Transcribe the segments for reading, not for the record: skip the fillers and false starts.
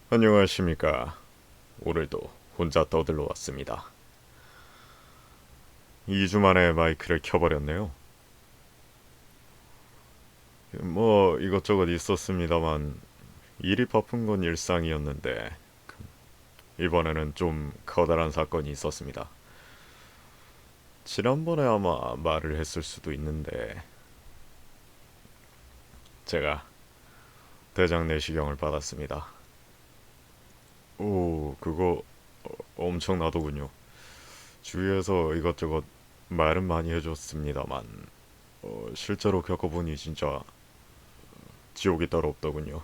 안녕하십니까. 오늘도 혼자 떠들러 왔습니다. 2주 만에 마이크를 켜버렸네요. 뭐 이것저것 있었습니다만 일이 바쁜 건 일상이었는데 이번에는 좀 커다란 사건이 있었습니다. 지난번에 아마 말을 했을 수도 있는데 제가 대장 내시경을 받았습니다. 오, 그거 엄청나더군요. 주위에서 이것저것 말은 많이 해줬습니다만 실제로 겪어보니 진짜 지옥이 따로 없더군요.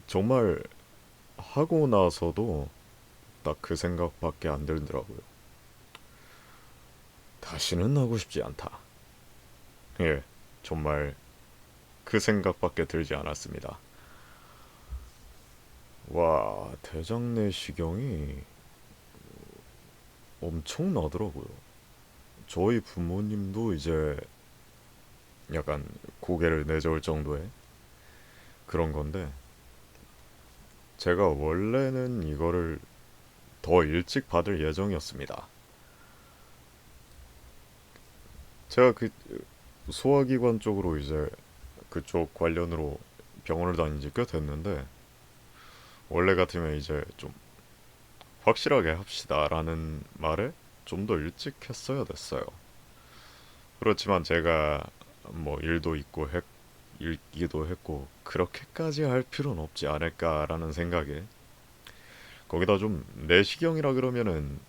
정말 하고 나서도 딱 그 생각밖에 안 들더라고요. 다시는 하고 싶지 않다. 예, 정말 그 생각밖에 들지 않았습니다. 와, 대장 내시경이 엄청나더라고요. 저희 부모님도 이제 약간 고개를 내저을 정도의 그런 건데, 제가 원래는 이거를 더 일찍 받을 예정이었습니다. 제가 그 소화기관 쪽으로 이제 그쪽 관련으로 병원을 다닌 지 꽤 됐는데, 원래 같으면 이제 좀 확실하게 합시다라는 말을 좀 더 일찍 했어야 됐어요. 그렇지만 제가 뭐 일도 있고 읽기도 했고 그렇게까지 할 필요는 없지 않을까라는 생각에, 거기다 좀 내시경이라 그러면은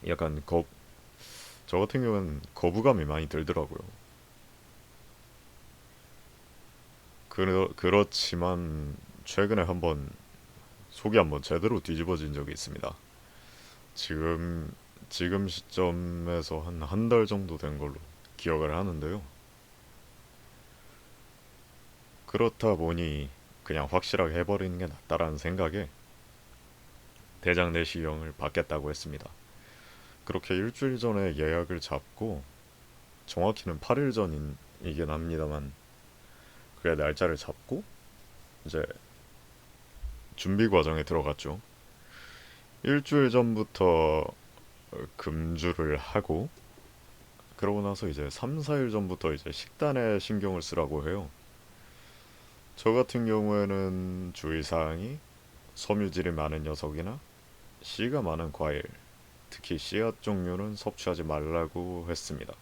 약간 저 같은 경우는 거부감이 많이 들더라고요. 그렇지만 최근에 한번 속이 한번 제대로 뒤집어진 적이 있습니다. 지금 지금 시점에서 한 달 정도 된 걸로 기억을 하는데요. 그렇다 보니 그냥 확실하게 해버리는 게 낫다라는 생각에 대장 내시경을 받겠다고 했습니다. 그렇게 일주일 전에 예약을 잡고, 정확히는 8일 전이긴 합니다만, 그래 날짜를 잡고 이제 준비 과정에 들어갔죠. 일주일 전부터 금주를 하고, 그러고 나서 이제 3, 4일 전부터 이제 식단에 신경을 쓰라고 해요. 저 같은 경우에는 주의사항이 섬유질이 많은 녀석이나 씨가 많은 과일, 특히 씨앗 종류는 섭취하지 말라고 했습니다.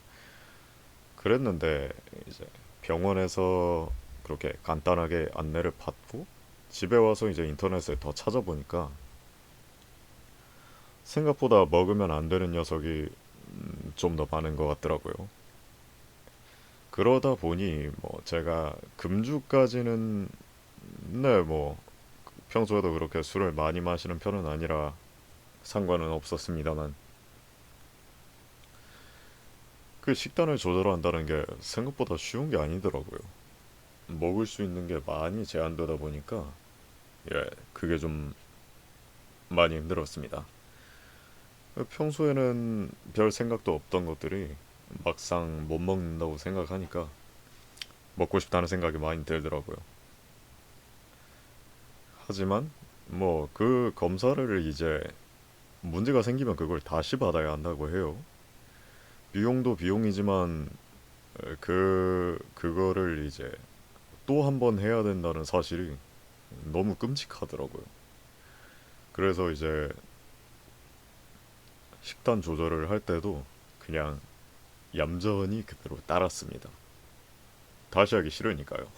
그랬는데 이제 병원에서 그렇게 간단하게 안내를 받고 집에 와서 이제 인터넷에 더 찾아보니까 생각보다 먹으면 안 되는 녀석이 좀 더 많은 것 같더라고요. 그러다 보니 뭐 제가 금주까지는, 네, 뭐 평소에도 그렇게 술을 많이 마시는 편은 아니라 상관은 없었습니다만, 그 식단을 조절한다는 게 생각보다 쉬운 게 아니더라고요. 먹을 수 있는 게 많이 제한되다 보니까, 예, 그게 좀 많이 힘들었습니다. 평소에는 별 생각도 없던 것들이 막상 못 먹는다고 생각하니까 먹고 싶다는 생각이 많이 들더라고요. 하지만 뭐 그 검사를 이제 문제가 생기면 그걸 다시 받아야 한다고 해요. 비용도 비용이지만 그거를 이제 또 한 번 해야 된다는 사실이 너무 끔찍하더라고요. 그래서 이제 식단 조절을 할 때도 그냥 얌전히 그대로 따랐습니다. 다시 하기 싫으니까요.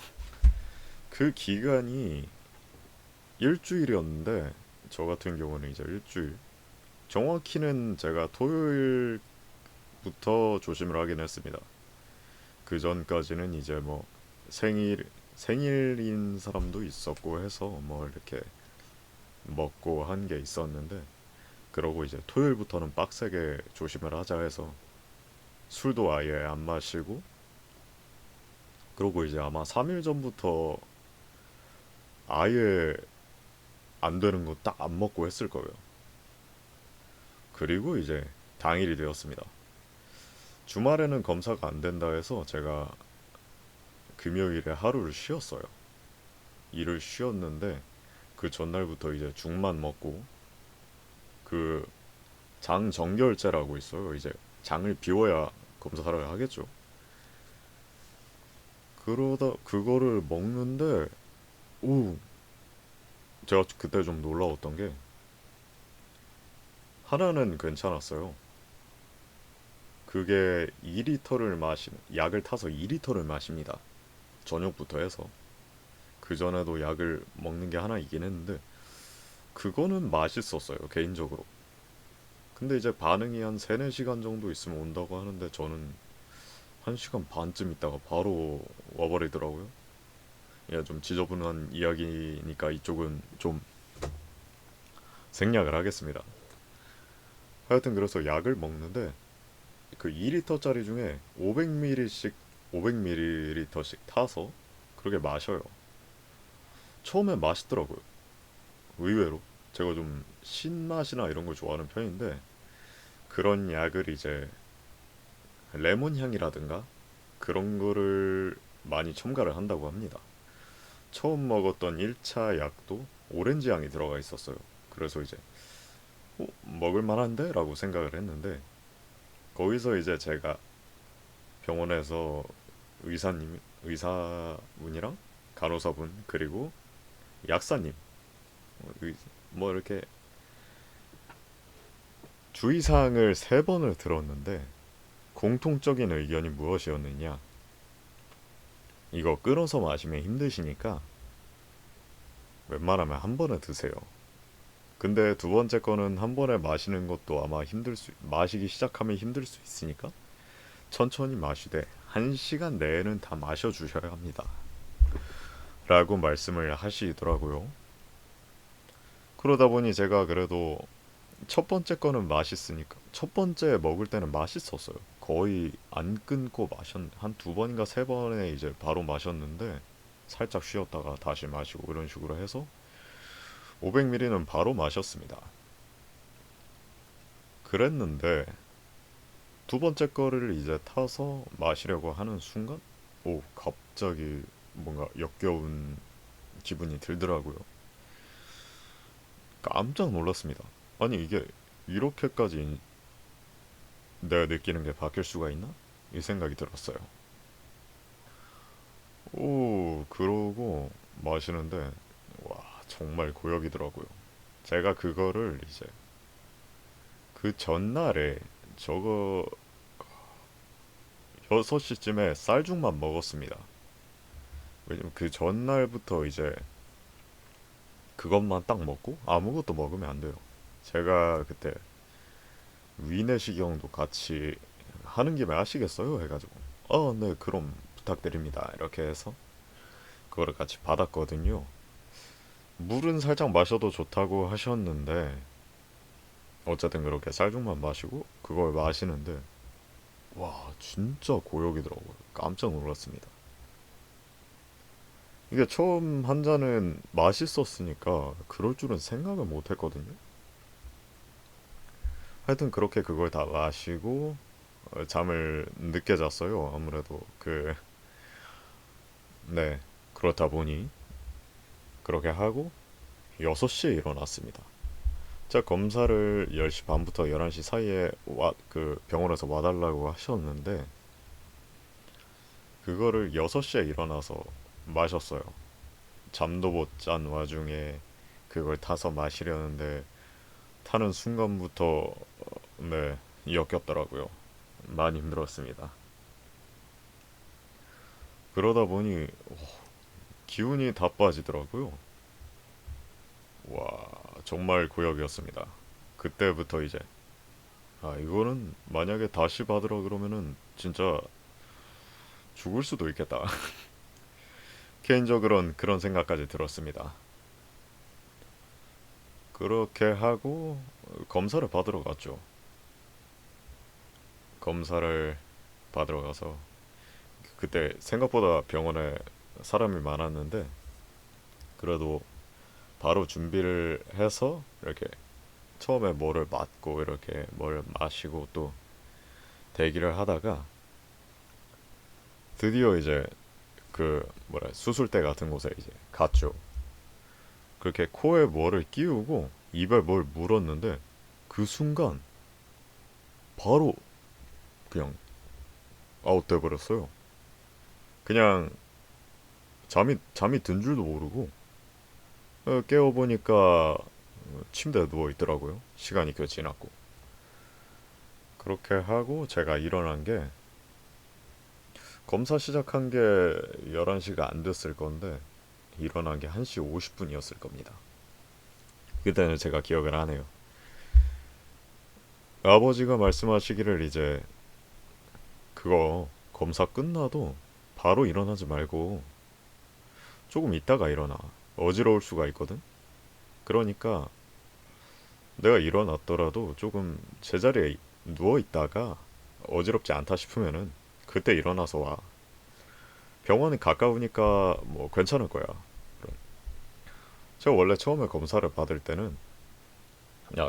그 기간이 일주일이었는데, 저 같은 경우는 이제 일주일, 정확히는 제가 토요일부터 조심을 하긴 했습니다. 그 전까지는 이제 뭐 생일인 사람도 있었고 해서 뭐 이렇게 먹고 한 게 있었는데, 그러고 이제 토요일부터는 빡세게 조심을 하자 해서 술도 아예 안 마시고, 그러고 이제 아마 3일 전부터 아예 안 되는 거 딱 안 먹고 했을 거예요. 그리고 이제 당일이 되었습니다. 주말에는 검사가 안 된다 해서 제가 금요일에 하루를 쉬었어요. 일을 쉬었는데 그 전날부터 이제 죽만 먹고 그 장정결제라고 있어요. 이제 장을 비워야 검사를 하겠죠. 그러다 그거를 먹는데 오 제가 그때 좀 놀라웠던 게 하나는 괜찮았어요. 그게 2리터를 약을 타서 2리터를 마십니다. 저녁부터 해서 그 전에도 약을 먹는 게 하나 있긴 했는데 그거는 맛있었어요 개인적으로. 근데 이제 반응이 한 3, 4시간 정도 있으면 온다고 하는데 저는 1시간 반쯤 있다가 바로 와버리더라고요. 예, 좀 지저분한 이야기니까 이쪽은 좀 생략을 하겠습니다. 하여튼 그래서 약을 먹는데 그 2리터짜리 중에 500ml씩 타서 그렇게 마셔요. 처음엔 맛있더라고요. 의외로. 제가 좀 신맛이나 이런 걸 좋아하는 편인데 그런 약을 이제 레몬 향이라든가 그런 거를 많이 첨가를 한다고 합니다. 처음 먹었던 1차 약도 오렌지 향이 들어가 있었어요. 그래서 이제 먹을 만한데? 라고 생각을 했는데 거기서 이제 제가 병원에서 의사분이랑 간호사분 그리고 약사님 뭐 이렇게 주의사항을 3번을 들었는데 공통적인 의견이 무엇이었느냐? 이거 끊어서 마시면 힘드시니까 웬만하면 한 번에 드세요. 근데 두 번째 거는 한 번에 마시는 것도 아마 마시기 시작하면 힘들 수 있으니까 천천히 마시되 1시간 내에는 다 마셔주셔야 합니다. 라고 말씀을 하시더라고요. 그러다 보니 제가 그래도 첫 번째 거는 맛있으니까 첫 번째 먹을 때는 맛있었어요. 거의 안 끊고 한 2번인가 3번에 이제 바로 마셨는데 살짝 쉬었다가 다시 마시고 이런 식으로 해서 500ml는 바로 마셨습니다. 그랬는데 두 번째 거를 이제 타서 마시려고 하는 순간 갑자기 뭔가 역겨운 기분이 들더라고요. 깜짝 놀랐습니다. 아니 이게 이렇게까지 내가 느끼는 게 바뀔 수가 있나? 이 생각이 들었어요. 그러고 마시는데 와 정말 고역이더라고요. 제가 그거를 이제 그 전날에 저거 6시쯤에 쌀죽만 먹었습니다. 왜냐면 그 전날부터 이제 그것만 딱 먹고 아무것도 먹으면 안 돼요. 제가 그때 위내시경도 같이 하는 김에 아시겠어요? 해가지고 네 그럼 부탁드립니다. 이렇게 해서 그거를 같이 받았거든요. 물은 살짝 마셔도 좋다고 하셨는데 어쨌든 그렇게 쌀죽만 마시고 그걸 마시는데 와 진짜 고역이더라고요. 깜짝 놀랐습니다. 이게 처음 한 잔은 맛있었으니까 그럴 줄은 생각을 못 했거든요. 하여튼 그렇게 그걸 다 마시고 잠을 늦게 잤어요. 아무래도 네, 그렇다 보니 그렇게 하고 6시에 일어났습니다. 제가 검사를 10시 반부터 11시 사이에 병원에서 와달라고 하셨는데 그거를 6시에 일어나서 마셨어요. 잠도 못 잔 와중에 그걸 타서 마시려는데 타는 순간부터 네, 역겹더라고요. 많이 힘들었습니다. 그러다 보니 기운이 다 빠지더라고요. 와, 정말 고역이었습니다. 그때부터 이제 이거는 만약에 다시 받으라 그러면은 진짜 죽을 수도 있겠다. 개인적으로는 그런 생각까지 들었습니다. 그렇게 하고 검사를 받으러 갔죠. 검사를 받으러 가서 그때 생각보다 병원에 사람이 많았는데 그래도 바로 준비를 해서 이렇게 처음에 뭐를 맞고 이렇게 뭘 마시고 또 대기를 하다가 드디어 이제 그 뭐라 수술대 같은 곳에 이제 갔죠. 그렇게 코에 뭐를 끼우고 입에 뭘 물었는데 그 순간 바로 그냥 아웃돼 버렸어요. 그냥 잠이 든 줄도 모르고 깨어 보니까 침대에 누워 있더라고요. 시간이 꽤 지났고. 그렇게 하고 제가 일어난 게 검사 시작한 게 11시가 안 됐을 건데 일어난 게 1시 50분이었을 겁니다. 그때는 제가 기억을 하네요. 아버지가 말씀하시기를 이제 그거 검사 끝나도 바로 일어나지 말고 조금 있다가 일어나. 어지러울 수가 있거든. 그러니까 내가 일어났더라도 조금 제자리에 누워 있다가 어지럽지 않다 싶으면은 그때 일어나서 와. 병원이 가까우니까 뭐 괜찮을 거야. 제가 원래 처음에 검사를 받을 때는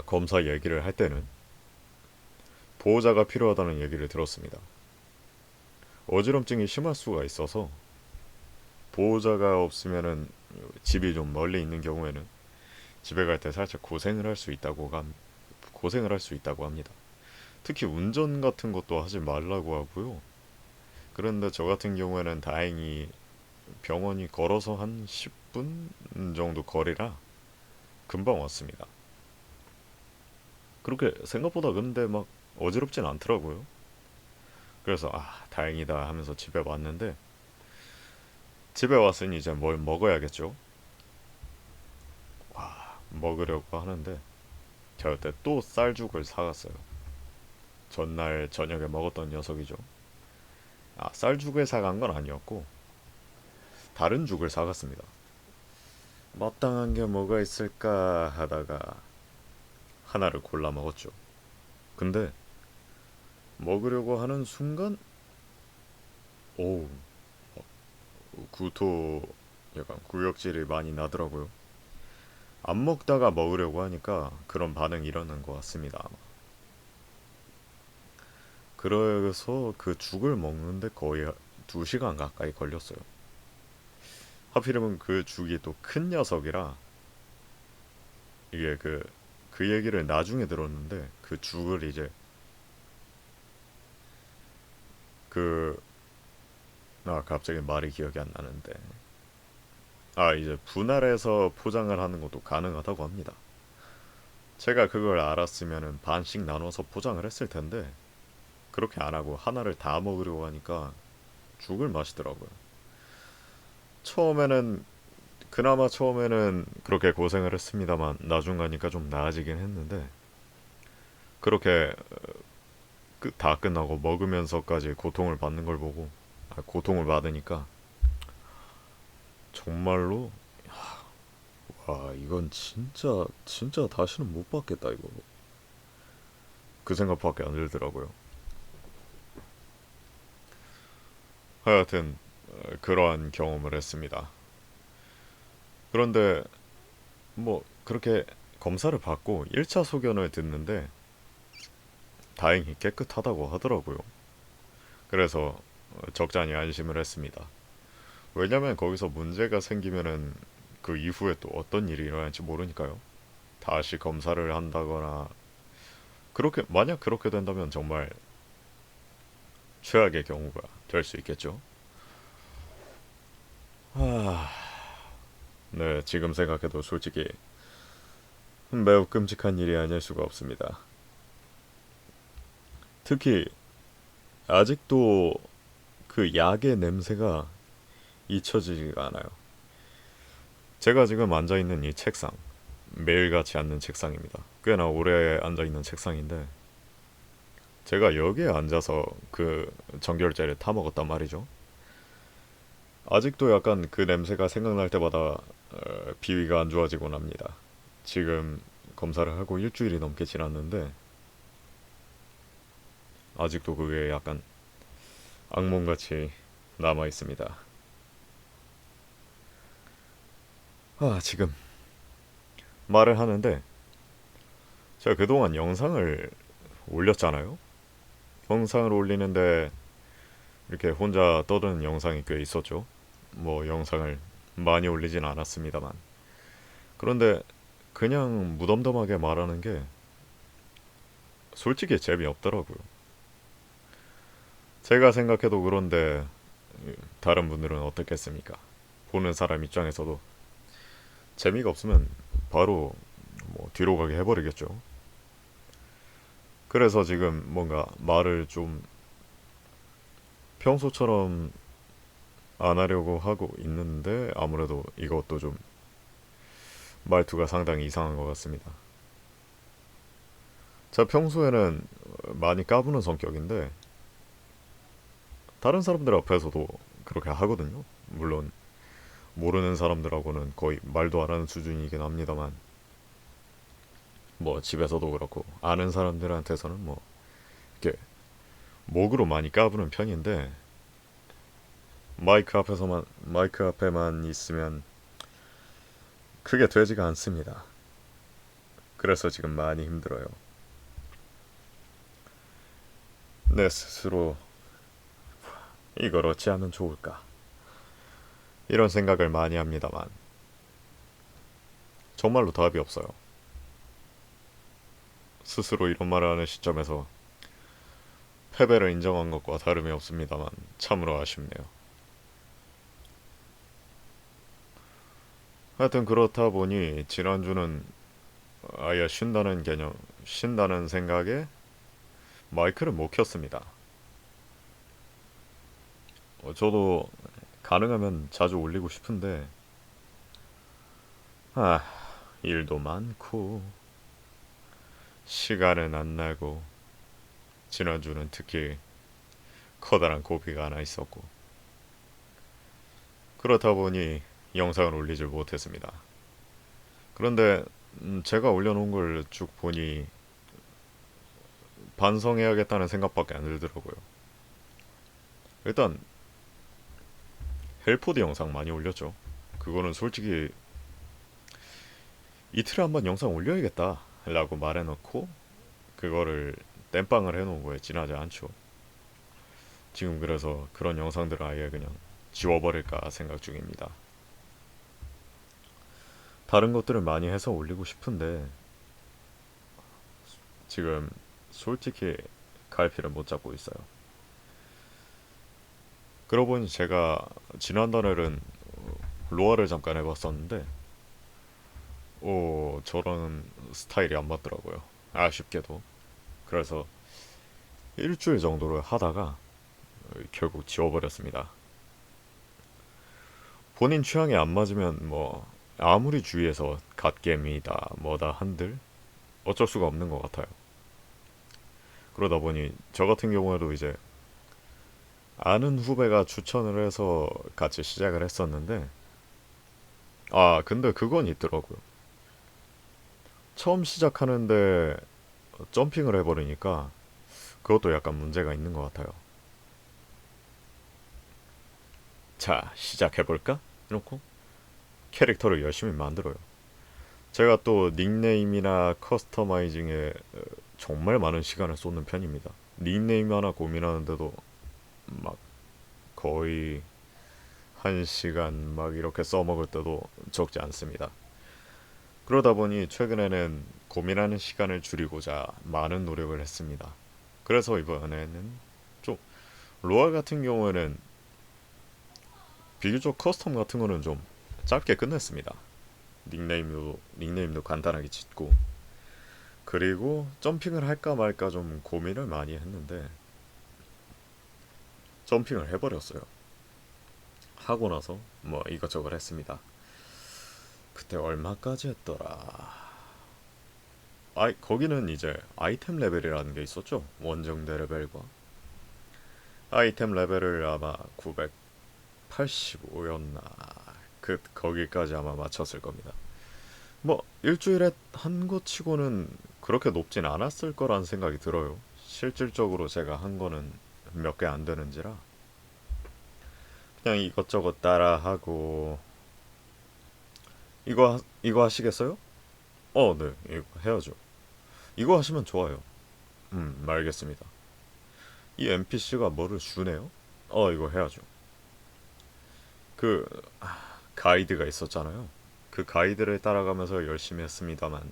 검사 얘기를 할 때는 보호자가 필요하다는 얘기를 들었습니다. 어지럼증이 심할 수가 있어서 보호자가 없으면은 집이 좀 멀리 있는 경우에는 집에 갈 때 살짝 고생을 할 수 있다고 합니다. 특히 운전 같은 것도 하지 말라고 하고요. 그런데 저 같은 경우에는 다행히 병원이 걸어서 한 10분 정도 거리라 금방 왔습니다. 그렇게 생각보다 근데 막 어지럽진 않더라고요. 그래서 다행이다 하면서 집에 왔는데 집에 왔으니 이제 뭘 먹어야겠죠. 먹으려고 하는데 제가 그때 또 쌀죽을 사갔어요. 전날 저녁에 먹었던 녀석이죠. 쌀죽을 사간 건 아니었고 다른 죽을 사갔습니다. 마땅한 게 뭐가 있을까 하다가 하나를 골라 먹었죠. 근데 먹으려고 하는 순간 오우 구토 약간 구역질이 많이 나더라고요. 안 먹다가 먹으려고 하니까 그런 반응이 일어난 것 같습니다. 아마. 그래서 그 죽을 먹는데 거의 2시간 가까이 걸렸어요. 하필이면 그 죽이 또 큰 녀석이라 이게 그 얘기를 나중에 들었는데 그 죽을 이제 그 갑자기 말이 기억이 안 나는데 이제 분할해서 포장을 하는 것도 가능하다고 합니다. 제가 그걸 알았으면은 반씩 나눠서 포장을 했을 텐데 그렇게 안 하고 하나를 다 먹으려고 하니까 죽을 마시더라고요. 처음에는 그나마 처음에는 그렇게 고생을 했습니다만 나중 가니까 좀 나아지긴 했는데 그렇게 다 끝나고 먹으면서까지 고통을 받는 걸 보고 고통을 받으니까 정말로 이건 진짜 진짜 다시는 못 받겠다 이거 그 생각밖에 안 들더라고요. 하여튼 그러한 경험을 했습니다. 그런데 뭐 그렇게 검사를 받고 1차 소견을 듣는데 다행히 깨끗하다고 하더라고요. 그래서 적잖이 안심을 했습니다. 왜냐면 거기서 문제가 생기면은 그 이후에 또 어떤 일이 일어날지 모르니까요. 다시 검사를 한다거나 그렇게 만약 그렇게 된다면 정말 최악의 경우가 될 수 있겠죠. 아, 네, 지금 생각해도 솔직히 매우 끔찍한 일이 아닐 수가 없습니다. 특히 아직도 그 약의 냄새가 잊혀지지가 않아요. 제가 지금 앉아있는 이 책상, 매일같이 앉는 책상입니다. 꽤나 오래 앉아있는 책상인데, 제가 여기에 앉아서 그 정결제를 타먹었단 말이죠. 아직도 약간 그 냄새가 생각날 때마다 비위가 안 좋아지곤 합니다. 지금 검사를 하고 일주일이 넘게 지났는데, 아직도 그게 약간 악몽같이 남아 있습니다. 지금 말을 하는데 제가 그동안 영상을 올렸잖아요. 영상을 올리는데 이렇게 혼자 떠드는 영상이 꽤 있었죠. 뭐 영상을 많이 올리진 않았습니다만, 그런데 그냥 무덤덤하게 말하는 게 솔직히 재미없더라고요. 제가 생각해도 그런데 다른 분들은 어떻겠습니까? 보는 사람 입장에서도 재미가 없으면 바로 뭐 뒤로 가게 해버리겠죠. 그래서 지금 뭔가 말을 좀 평소처럼 안 하려고 하고 있는데 아무래도 이것도 좀 말투가 상당히 이상한 것 같습니다. 제가 평소에는 많이 까부는 성격인데 다른 사람들 앞에서도 그렇게 하거든요. 물론 모르는 사람들하고는 거의 말도 안 하는 수준이긴 합니다만, 뭐 집에서도 그렇고 아는 사람들한테서는 뭐 이렇게 목으로 많이 까부는 편인데, 마이크 앞에만 있으면 그게 되지가 않습니다. 그래서 지금 많이 힘들어요. 내 스스로 이걸 어찌하면 좋을까, 이런 생각을 많이 합니다만 정말로 답이 없어요. 스스로 이런 말을 하는 시점에서 패배를 인정한 것과 다름이 없습니다만 참으로 아쉽네요. 하여튼 그렇다 보니 지난주는 아예 쉰다는 생각에 마이크를 못 켰습니다. 저도 가능하면 자주 올리고 싶은데, 아, 일도 많고 시간은 안 나고, 지난주는 특히 커다란 고비가 하나 있었고, 그렇다 보니 영상을 올리질 못했습니다. 그런데 제가 올려놓은 걸 쭉 보니 반성해야겠다는 생각밖에 안 들더라고요. 일단 헬포드 영상 많이 올렸죠. 그거는 솔직히 이틀에 한 번 영상 올려야겠다 라고 말해놓고 그거를 땜빵을 해놓은 거에 지나지 않죠. 지금 그래서 그런 영상들을 아예 그냥 지워버릴까 생각 중입니다. 다른 것들을 많이 해서 올리고 싶은데 지금 솔직히 갈피를 못 잡고 있어요. 그러고 보니 제가 지난달에는 로아를 잠깐 해봤었는데 저런 스타일이 안 맞더라고요. 아쉽게도. 그래서 일주일 정도를 하다가 결국 지워버렸습니다. 본인 취향에 안 맞으면 뭐 아무리 주위에서 갓겜이다 뭐다 한들 어쩔 수가 없는 것 같아요. 그러다 보니 저 같은 경우에도 이제 아는 후배가 추천을 해서 같이 시작을 했었는데, 근데 그건 있더라고요. 처음 시작하는데 점핑을 해버리니까 그것도 약간 문제가 있는 것 같아요. 자, 시작해볼까? 이렇게 캐릭터를 열심히 만들어요. 제가 또 닉네임이나 커스터마이징에 정말 많은 시간을 쏟는 편입니다. 닉네임 하나 고민하는데도 막 거의 1시간 막 이렇게 써먹을 때도 적지 않습니다. 그러다 보니 최근에는 고민하는 시간을 줄이고자 많은 노력을 했습니다. 그래서 이번에는 좀 로아 같은 경우에는 비교적 커스텀 같은 거는 좀 짧게 끝냈습니다. 닉네임도 간단하게 짓고, 그리고 점핑을 할까 말까 좀 고민을 많이 했는데 점핑을 해버렸어요. 하고 나서 뭐 이것저것 했습니다. 그때 얼마까지 했더라. 거기는 이제 아이템 레벨이라는 게 있었죠. 원정대 레벨과 아이템 레벨을 아마 985였나 거기까지 아마 맞췄을 겁니다. 뭐 일주일에 한 거 치고는 그렇게 높진 않았을 거란 생각이 들어요. 실질적으로 제가 한 거는 몇 개 안 되는지라 그냥 이것저것 따라 하고. 이거 하시겠어요? 네, 이거 해야죠. 이거 하시면 좋아요. 알겠습니다. 이 NPC가 뭐를 주네요? 이거 해야죠. 그 가이드가 있었잖아요. 그 가이드를 따라가면서 열심히 했습니다만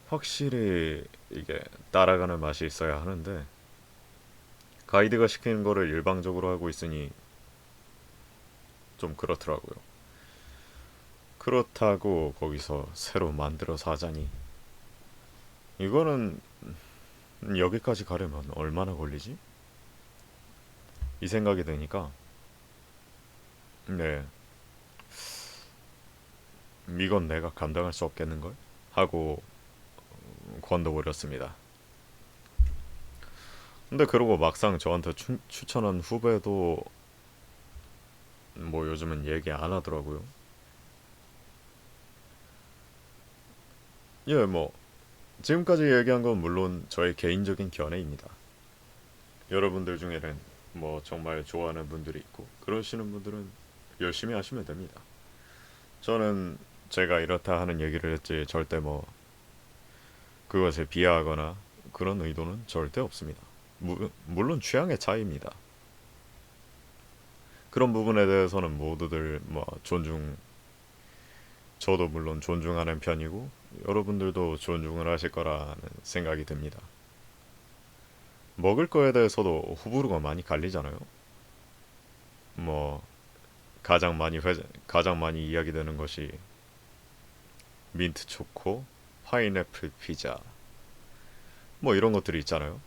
확실히 이게 따라가는 맛이 있어야 하는데 가이드가 시키는 거를 일방적으로 하고 있으니 좀 그렇더라고요. 그렇다고 거기서 새로 만들어서 하자니 이거는 여기까지 가려면 얼마나 걸리지? 이 생각이 드니까 네, 이건 내가 감당할 수 없겠는걸? 하고 관둬버렸습니다. 근데 그러고 막상 저한테 추천한 후배도 뭐 요즘은 얘기 안 하더라고요. 예, 뭐 지금까지 얘기한 건 물론 저의 개인적인 견해입니다. 여러분들 중에는 뭐 정말 좋아하는 분들이 있고 그러시는 분들은 열심히 하시면 됩니다. 저는 제가 이렇다 하는 얘기를 했지 절대 뭐 그것에 비하하거나 그런 의도는 절대 없습니다. 물론 취향의 차이입니다. 그런 부분에 대해서는 모두들 뭐 저도 물론 존중하는 편이고 여러분들도 존중을 하실 거라는 생각이 듭니다. 먹을 거에 대해서도 호불호가 많이 갈리잖아요. 뭐 가장 많이 이야기되는 것이 민트 초코, 파인애플 피자 뭐 이런 것들이 있잖아요.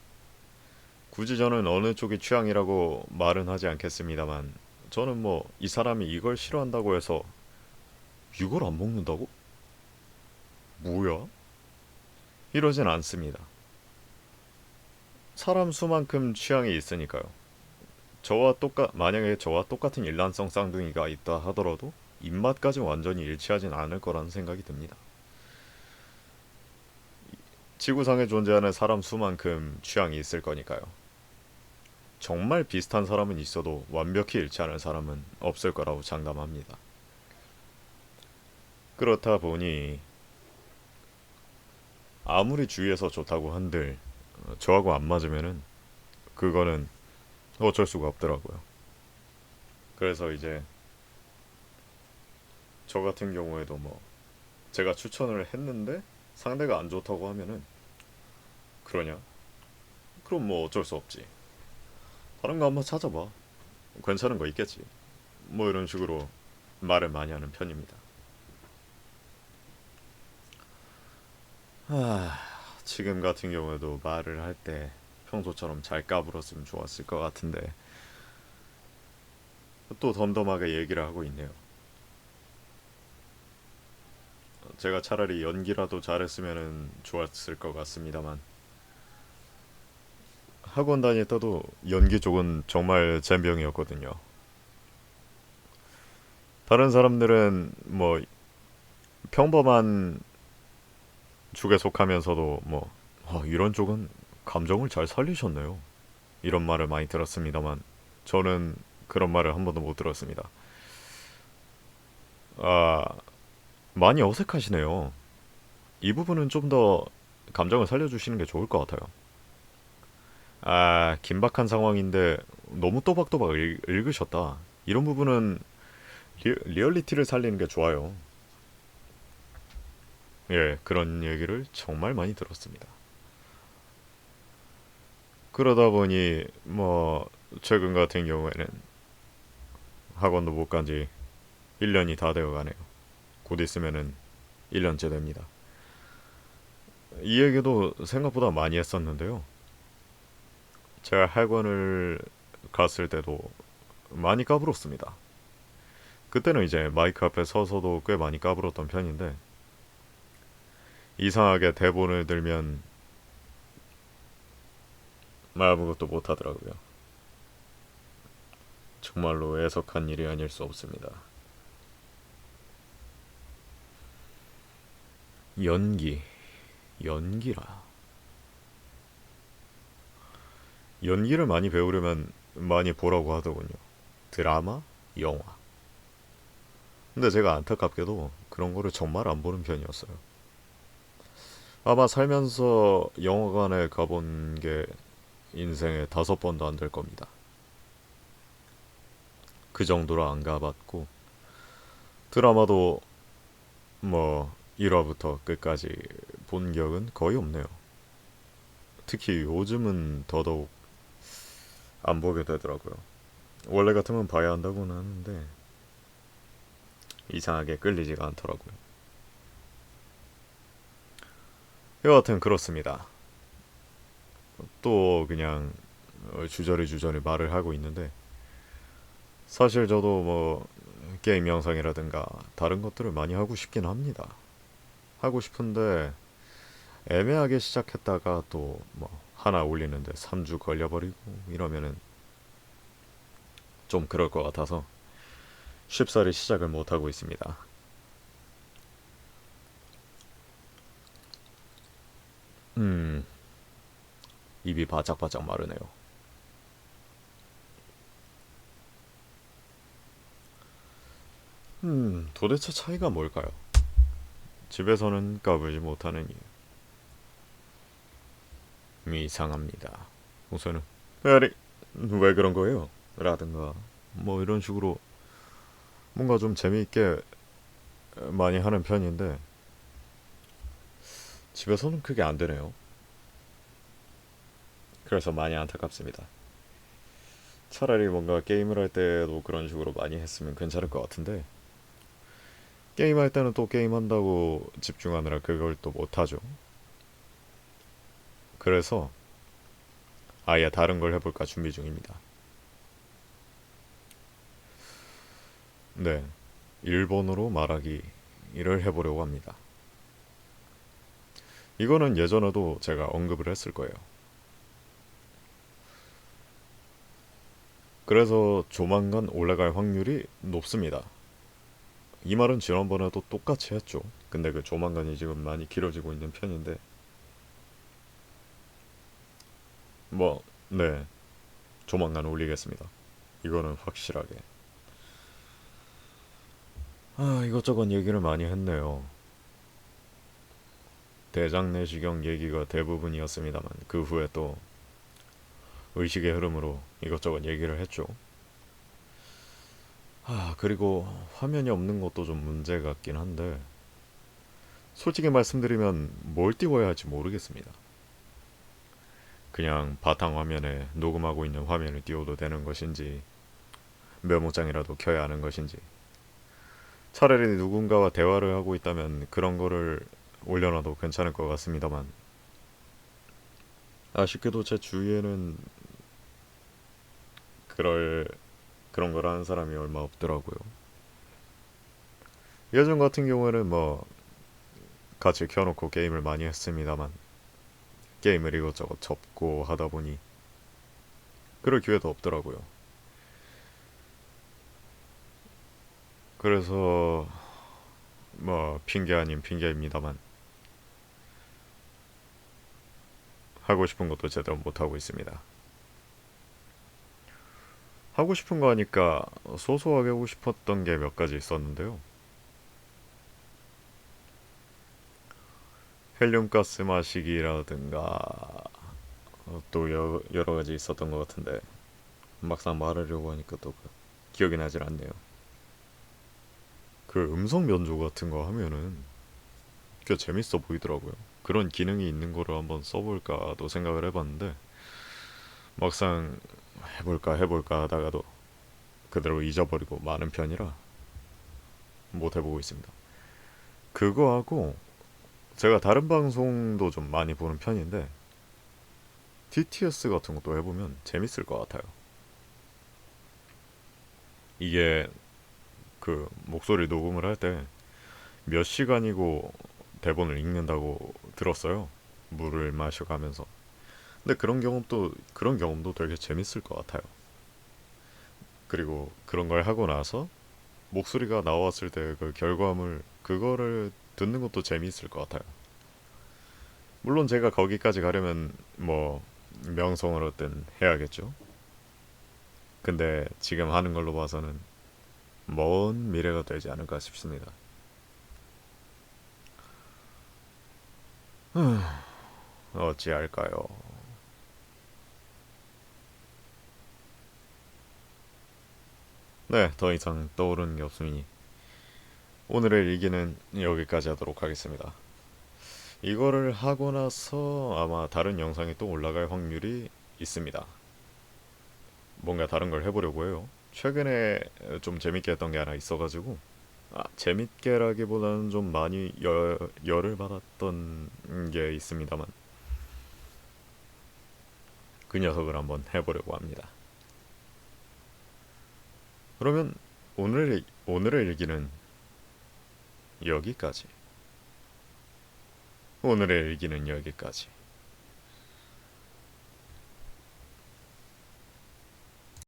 굳이 저는 어느 쪽이 취향이라고 말은 하지 않겠습니다만 저는 뭐 이 사람이 이걸 싫어한다고 해서 이걸 안 먹는다고? 뭐야? 이러진 않습니다. 사람 수만큼 취향이 있으니까요. 만약에 저와 똑같은 일란성 쌍둥이가 있다 하더라도 입맛까지 완전히 일치하진 않을 거라는 생각이 듭니다. 지구상에 존재하는 사람 수만큼 취향이 있을 거니까요. 정말 비슷한 사람은 있어도 완벽히 일치하는 사람은 없을 거라고 장담합니다. 그렇다 보니 아무리 주위에서 좋다고 한들 저하고 안 맞으면은 그거는 어쩔 수가 없더라고요. 그래서 이제 저 같은 경우에도 뭐 제가 추천을 했는데 상대가 안 좋다고 하면은 그러냐? 그럼 뭐 어쩔 수 없지. 다른 거 한번 찾아봐. 괜찮은 거 있겠지. 뭐 이런 식으로 말을 많이 하는 편입니다. 아, 지금 같은 경우에도 말을 할 때 평소처럼 잘 까불었으면 좋았을 것 같은데 또 덤덤하게 얘기를 하고 있네요. 제가 차라리 연기라도 잘했으면 좋았을 것 같습니다만 학원 다닐 때도 연기 쪽은 정말 젬병이었거든요. 다른 사람들은 뭐 평범한 쪽에 속하면서도 뭐 이런 쪽은 감정을 잘 살리셨네요. 이런 말을 많이 들었습니다만 저는 그런 말을 한 번도 못 들었습니다. 아, 많이 어색하시네요. 이 부분은 좀 더 감정을 살려주시는 게 좋을 것 같아요. 아, 긴박한 상황인데 너무 또박또박 읽으셨다. 이런 부분은 리얼리티를 살리는 게 좋아요. 예, 그런 얘기를 정말 많이 들었습니다. 그러다 보니 뭐 최근 같은 경우에는 학원도 못 간지 1년이 다 되어 가네요. 곧 있으면은 1년째 됩니다. 이 얘기도 생각보다 많이 했었는데요. 제가 학원을 갔을 때도 많이 까불었습니다. 그때는 이제 마이크 앞에 서서도 꽤 많이 까불었던 편인데 이상하게 대본을 들면 아무것도 못 하더라고요. 정말로 애석한 일이 아닐 수 없습니다. 연기, 연기라. 연기를 많이 배우려면 많이 보라고 하더군요. 드라마, 영화. 근데 제가 안타깝게도 그런 거를 정말 안 보는 편이었어요. 아마 살면서 영화관에 가본 게 인생에 5번도 안 될 겁니다. 그 정도로 안 가봤고 드라마도 뭐 1화부터 끝까지 본 기억은 거의 없네요. 특히 요즘은 더더욱 안 보게 되더라고요. 원래 같으면 봐야 한다고는 하는데 이상하게 끌리지가 않더라고요. 여하튼 그렇습니다. 또 그냥 주저리 말을 하고 있는데 사실 저도 뭐 게임 영상이라든가 다른 것들을 많이 하고 싶긴 합니다. 하고 싶은데 애매하게 시작했다가 또 뭐 하나 올리는데 3주 걸려버리고 이러면은 좀 그럴 것 같아서 쉽사리 시작을 못하고 있습니다. 음, 입이 바짝바짝 마르네요. 도대체 차이가 뭘까요? 집에서는 까불지 못하는 이유. 이상합니다. 우선은 아니 왜 그런 거예요? 라든가 뭐 이런 식으로 뭔가 좀 재미있게 많이 하는 편인데 집에서는 그게 안 되네요. 그래서 많이 안타깝습니다. 차라리 뭔가 게임을 할 때도 그런 식으로 많이 했으면 괜찮을 것 같은데 게임할 때는 또 게임한다고 집중하느라 그걸 또 못하죠. 그래서 아예 다른 걸 해볼까 준비 중입니다. 네, 일본어로 말하기를 해보려고 합니다. 이거는 예전에도 제가 언급을 했을 거예요. 그래서 조만간 올라갈 확률이 높습니다. 이 말은 지난번에도 똑같이 했죠. 근데 그 조만간이 지금 많이 길어지고 있는 편인데 뭐, 네, 조만간 올리겠습니다. 이거는 확실하게. 이것저것 얘기를 많이 했네요. 대장 내시경 얘기가 대부분이었습니다만 그 후에 또 의식의 흐름으로 이것저것 얘기를 했죠. 그리고 화면이 없는 것도 좀 문제 같긴 한데 솔직히 말씀드리면 뭘 띄워야 할지 모르겠습니다. 그냥 바탕화면에 녹음하고 있는 화면을 띄워도 되는 것인지 메모장이라도 켜야 하는 것인지 차라리 누군가와 대화를 하고 있다면 그런 거를 올려놔도 괜찮을 것 같습니다만 아쉽게도 제 주위에는 그럴 그런 걸 하는 사람이 얼마 없더라고요. 예전 같은 경우에는 뭐 같이 켜놓고 게임을 많이 했습니다만 게임을 이것저것 접고 하다 보니 그럴 기회도 없더라고요. 그래서 뭐 핑계 아닌 핑계입니다만 하고 싶은 것도 제대로 못 하고 있습니다. 하고 싶은 거 하니까 소소하게 하고 싶었던 게 몇 가지 있었는데요. 헬륨가스 마시기라든가 또 여러 가지 있었던 것 같은데 막상 말하려고 하니까 또 기억이 나질 않네요. 그 음성 변조 같은 거 하면은 꽤 재밌어 보이더라고요. 그런 기능이 있는 거를 한번 써볼까도 생각을 해봤는데 막상 해볼까 하다가도 그대로 잊어버리고 많은 편이라 못 해보고 있습니다. 그거하고 제가 다른 방송도 좀 많이 보는 편인데 DTS 같은 것도 해보면 재밌을 것 같아요. 이게 그 목소리 녹음을 할 때 몇 시간이고 대본을 읽는다고 들었어요. 물을 마셔가면서. 근데 그런 경험도 되게 재밌을 것 같아요. 그리고 그런 걸 하고 나서 목소리가 나왔을 때 그 결과물 그거를 듣는 것도 재미있을 것 같아요. 물론 제가 거기까지 가려면 뭐 명성을 얻든 해야겠죠. 근데 지금 하는 걸로 봐서는 먼 미래가 되지 않을까 싶습니다. 어찌할까요? 네, 더 이상 떠오르는 게 없으니 오늘의 일기는 여기까지 하도록 하겠습니다. 이거를 하고 나서 아마 다른 영상이 또 올라갈 확률이 있습니다. 뭔가 다른 걸 해보려고 해요. 최근에 좀 재밌게 했던 게 하나 있어가지고, 재밌게라기보다는 좀 많이 열을 받았던 게 있습니다만 그 녀석을 한번 해보려고 합니다. 그러면 오늘의 일기는 여기까지. 오늘의 일기는 여기까지.